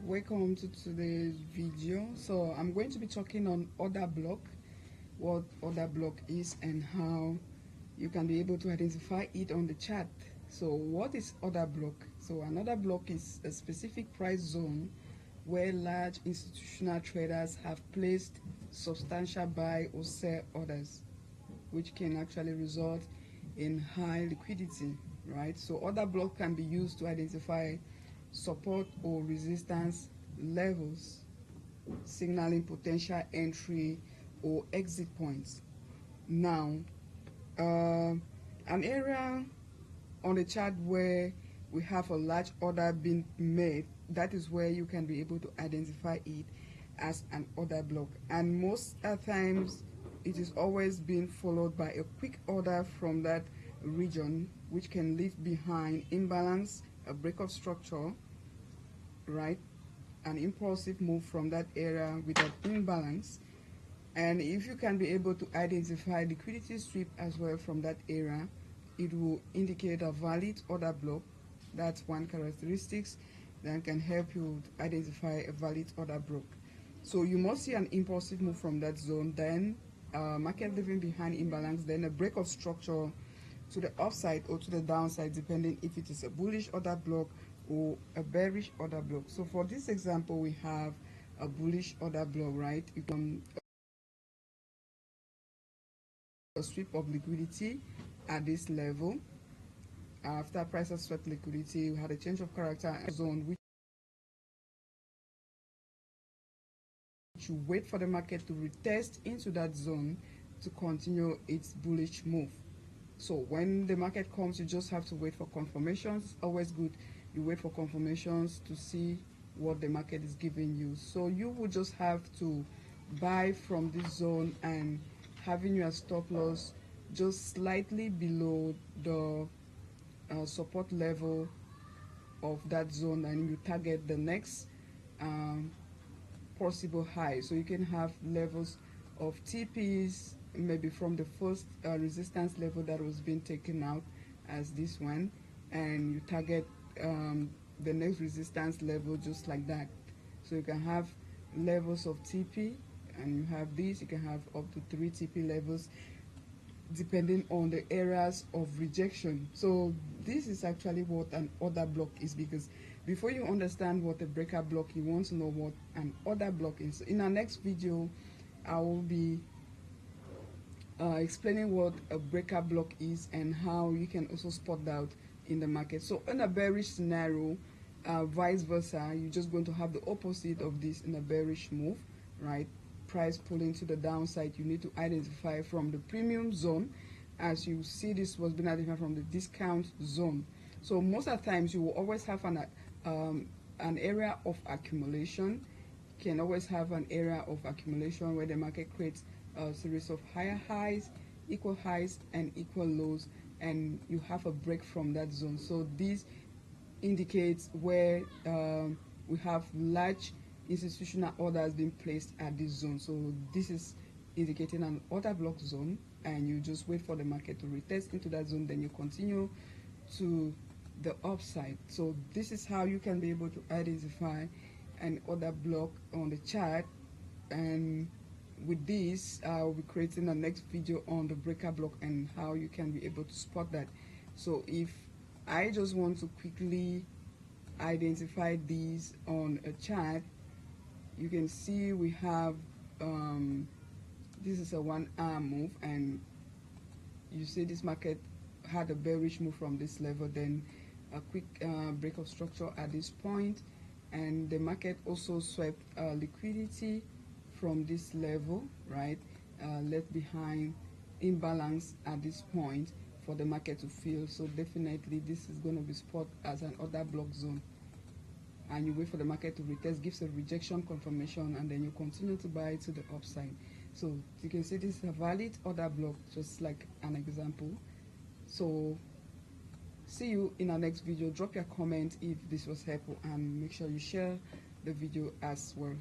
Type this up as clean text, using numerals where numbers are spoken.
Welcome to today's video. So I'm going to be talking on order block, what order block is and how you can be able to identify it on the chart. So what is order block? So an order block is a specific price zone where large institutional traders have placed substantial buy or sell orders, which can actually result in high liquidity, right? So order block can be used to identify support or resistance levels, signaling potential entry or exit points. Now, an area on the chart where we have a large order being made, that is where you can be able to identify it as an order block. And most times it is always being followed by a quick order from that region, which can leave behind imbalance, a break of structure, right, an impulsive move from that area with an imbalance. And if you can be able to identify liquidity sweep as well from that area, it will indicate a valid order block. That's one characteristics that can help you to identify a valid order block. So you must see an impulsive move from that zone, then market leaving behind imbalance, then a break of structure to the upside or to the downside, depending if it is a bullish order block or a bearish order block. So for this example, we have a bullish order block, right? You can a sweep of liquidity at this level. After prices swept liquidity, we had a change of character zone, which you wait for the market to retest into that zone to continue its bullish move. So when the market comes, you just have to wait for confirmations. It's always good you wait for confirmations to see what the market is giving you. So you will just have to buy from this zone and having your stop loss just slightly below the support level of that zone, and you target the next possible high. So you can have levels of TPs maybe from the first resistance level that was being taken out as this one, and you target the next resistance level just like that. So you can have levels of TP, and you have this, you can have up to 3 TP levels depending on the areas of rejection. So this is actually what an order block is, because before you understand what a breaker block, you want to know what an order block is. In our next video, I will be explaining what a breaker block is and how you can also spot that in the market. So in a bearish scenario, vice versa, you're just going to have the opposite of this in a bearish move, right? Price pulling to the downside, you need to identify from the premium zone. As you see, this was being identified from the discount zone. So most of the times you will always have an area of accumulation. You can always have an area of accumulation where the market creates a series of higher highs, equal highs, and equal lows, and you have a break from that zone. So this indicates where we have large institutional orders being placed at this zone. So this is indicating an order block zone, and you just wait for the market to retest into that zone, then you continue to the upside. So this is how you can be able to identify an order block on the chart. And with this, I'll be creating a next video on the breaker block and how you can be able to spot that. So if I just want to quickly identify these on a chart, you can see we have this is a 1 hour move, and you see this market had a bearish move from this level, then a quick break of structure at this point, and the market also swept liquidity from this level, right, left behind imbalance at this point for the market to fill. So definitely this is going to be spot as an order block zone, and you wait for the market to retest, gives a rejection confirmation, and then you continue to buy to the upside. So you can see this is a valid order block, just like an example. So see you in our next video. Drop your comment if this was helpful, and make sure you share the video as well.